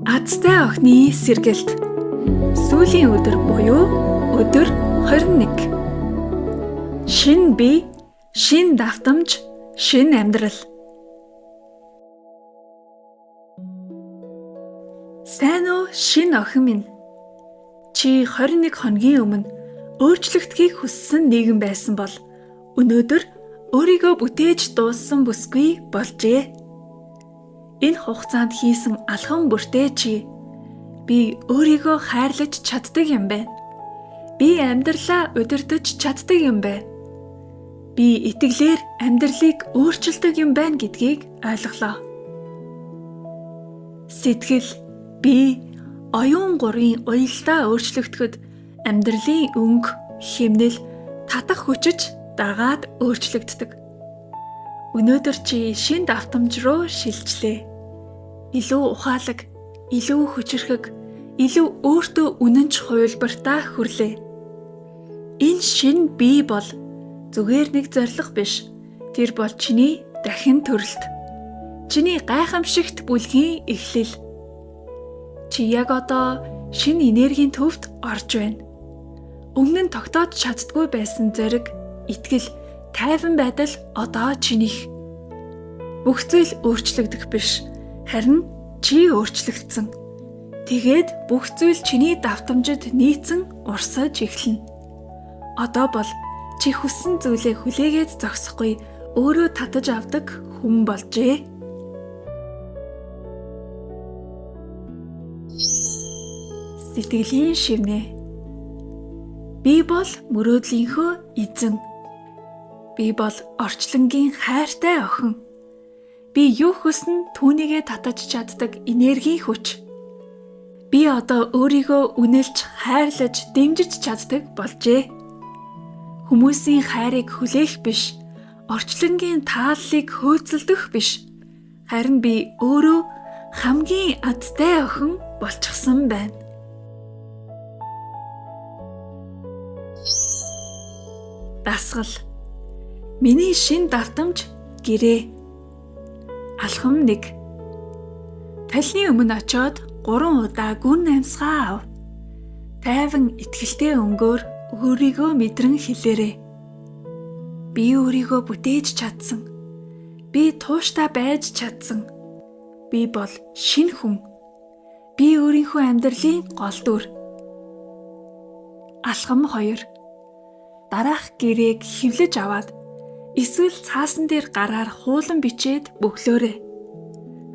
Азтай охины сэргэлт. Сүүлийн өдөр буюу өдөр 21. Шинэ бие, шинэ давтамж, шинэ амьдрал. Сайн уу шинэ охин минь? Чи 21 хоногийн өмнө өөрчлөгдөхийг хүссэн нийгэм байсан бол өнөөдөр өөрийгөө бүтээж дууссан бүсгүй болжээ. Энэ хугацаанд хийсэн алхам бүртээ чи би өөрийгөө хайрлаж чаддаг юм байна. Би амьдралаа удирдах чаддаг юм байна. Би итгэлээр амьдралыг өөрчилдөг юм байна гэдгийг ойлголоо. Сэтгэл, бие, оюун гурийн уялдаа өөрчлөгдөхөд амьдралын өнгө, хэмнэл, татах хүчиж дагаад өөрчлөгддөг. Өнөөдөр чи шинэ давтамж руу шилжлээ. Илүү ухаалаг, илүү хүчрхэг, илүү өөртөө үнэнч хувилбартаа хүрлээ. Энэ шинэ бие бол зүгээр нэг зориг биш. Тэр бол чиний дахин төрөлт. Чиний гайхамшигт бүлгийн эхлэл. Чи яг одоо шинэ энергийн төвд орж байна. Өмнө нь тогтоож чаддгүй байсан зориг, итгэл, тайван байдал одоо чинийх. Бүх зүйл өөрчлөгдөх биш. Харин чи өөрчлөгдсөн. Тэгээд бүх зүйл чиний давтамжид нийцэн урсаж эхэлнэ. Одоо бол чи хүссэн зүйлээ хүлээгээд зогсохгүй өөрөө татаж авдаг хүн болжээ. Сэтгэлийн шивнэ. Би бол мөрөөдлийнхөө эзэн. Би бол орчлонгийн хайртай охин. Би юу хүснэ түүнийгээ татаж чаддаг энергийн хүч. Би одоо өөрийгөө үнэлж, хайрлаж, дэмжиж чаддаг болжээ. Хүмүүсийн хайрыг хүлээх биш, орчлонгийн тааллыг хөөцөлдөх биш. Харин би өөрөө хамгийн азтай охин болчихсон байна. Дасгал. Миний шинэ давтамж гэрээ. Алхам 1. Талны өмнө очоод 3 удаа гүн амьсгаа ав. Тайван итгэлтэй өнгөөр өөрийгөө мэдрэн хэлээрэй. Би өөрийгөө бүтээж чадсан. Би тууштай байж чадсан. Би бол шинэ хүн. Би өөрийнхөө амьдралын гол дүр. Алхам 2. Дараах гэрээг хэвлэж аваад эсвэл цаасан дээр гараар хуулан бичээд бөглөөрэй.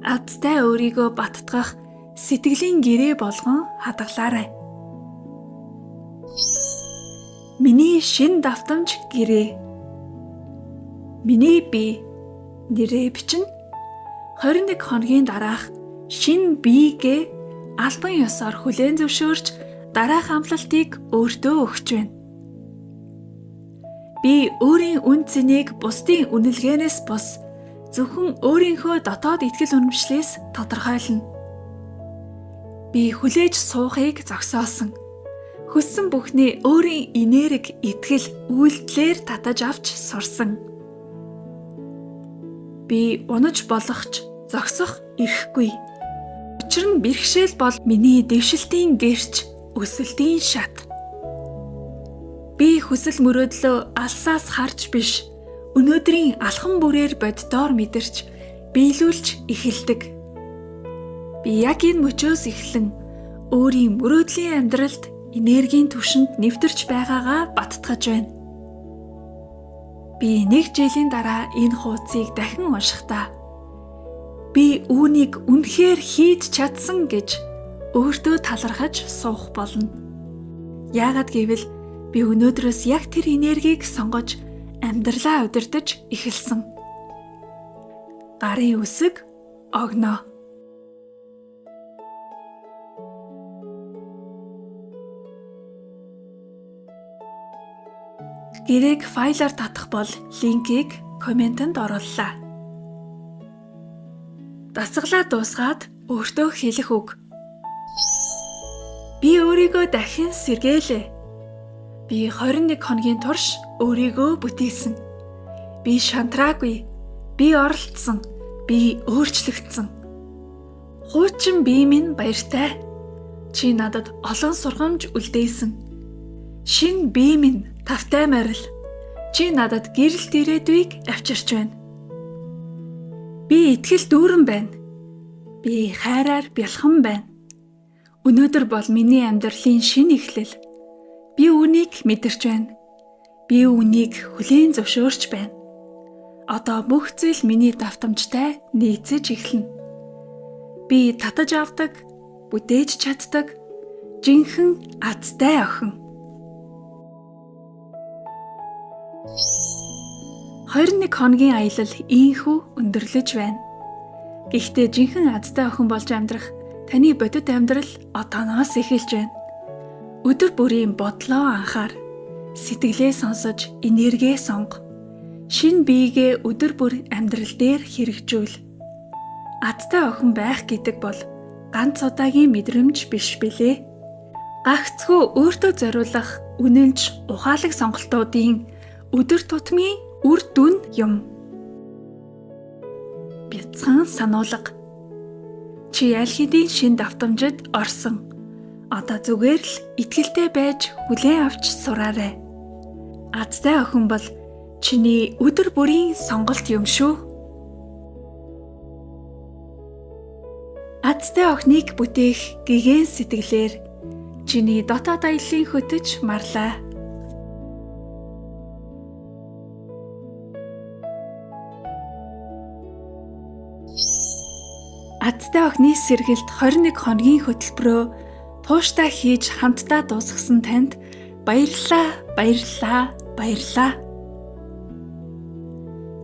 Азтай өөрийгөө баттгах сэтгэлийн гэрээ болгон хадгалаарай. Миний шинэ давтамж гэрээ. Миний бие нэрээ бичнэ. 21 хоногийн дараах шинэ биегээ албан ёсоор хүлээн зөвшөөрч дараах амлалтыг өөртөө өгч байна. Би өөрийн үн цэнийг бусдын үнэлгээнээс бус зөвхөн өөрийнхөө дотоод итгэл үнэмшлээс тодорхойлно. Би хүлээж суухыг зогсоосон. Хүссэн бүхний өөрийн энерги, итгэл, үйлдэлээр татаж авч сурсан. Би унаж болохч зогсох эрхгүй. Учир нь бэрхшээл бол миний дэвшилтийн гэрч, өсөлтийн шат. Би хүсэл мөрөөдлөө алсаас харж биш, өнөөдрийн алхам бүрээр боддоор мэдэрч, биелүүлж эхэлдэг. Би яг энэ мөчөөс эхлэн өөрийн мөрөөдлийн амьдралд энергийн түвшинд нэвтэрч байгаагаа баттгаж байна. Би 1 жилийн дараа энэ хуудсыг дахин уншихдаа би үүнийг үнэхээр хийж чадсан гэж өөртөө талархаж суух болно. Яагаад гэвэл би өнөөдрөөс яг тэр энергийг сонгож амьдралаа удирдах эхэлсэн. Гарын үсэг огноо. Гэрээг файлаар татах бол линкийг комментэнд орууллаа. Дасгалаа дуусгаад өөртөө хэлэх үг. Би өөрийгөө дахин сэргээлээ. Би 21 хоногийн турш өөрийгөө бүтээсэн. Би шантраагүй. Би оролцсон. Би өөрчлөгдсөн. Хуучин бие минь баяртай. Чи надад олон сургамж үлдээсэн. Шин бие минь тавтай марил. Чи надад гэрэлт ирээдүйг авчирч байна. Би итгэл дүүрэн байна. Би хайраар бялхан байна. Өнөөдөр бол миний амьдралын шинэ эхлэл. Би үүнийг мэдэрч байна. Би үүнийг хүлээн зөвшөөрч байна. Одоо бүх зүйл миний давтамжтай нийцэж эхэлнэ. Би татаж авдаг, бүтээж чаддаг, жинхэнэ азтай охин. 21 хоногийн аялал ийхүү өндөрлөж байна. Гэхдээ жинхэнэ азтай охин болж амьдрах таны бодит амьдрал одооноос эхэлж байна. Өдөр бүрийн бодлоо анхаар, сэтгэлээ сонсож, энергээ сонго. Шинэ биегээ өдөр бүр амьдрал дээр хэрэгжүүл. Азтай охин байх гэдэг бол ганц удаагийн мэдрэмж биш билээ. Гагцхүү өөртөө зориулах үнэнч ухаалаг сонголтуудын өдөр тутмын үр дүн юм. Бяцхан сануулга. Чи аль хэдийн шинэ давтамжид орсон. Одоо зүгээр л итгэлтэй байж хүлээн авч сураарай. Азтай охин бол чиний өдөр бүрийн сонголт юм шүү. Азтай охиныг бүтээх гэгэн сэтгэлээр чиний дотоод аяллыг хөтөж марлаа. Азтай охины сэргэлт 21 хоногийн хөтөлбөрөө тууштай хийж хамтдаа дуусгасан танд баярлалаа.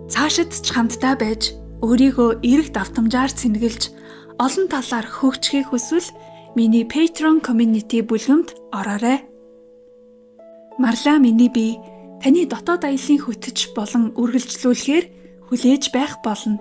Цаашид ч хамтдаа байж өөрийгөө эерэг давтамжаар цэнгэлж олон талаар хөгжихийг хүсвэл миний Patreon community бүлгэмд ороорой. Марлаа миний бие таны дотоод аяллыг хөтөж болон үргэлжлүүлэхээр хүлээж байх болно.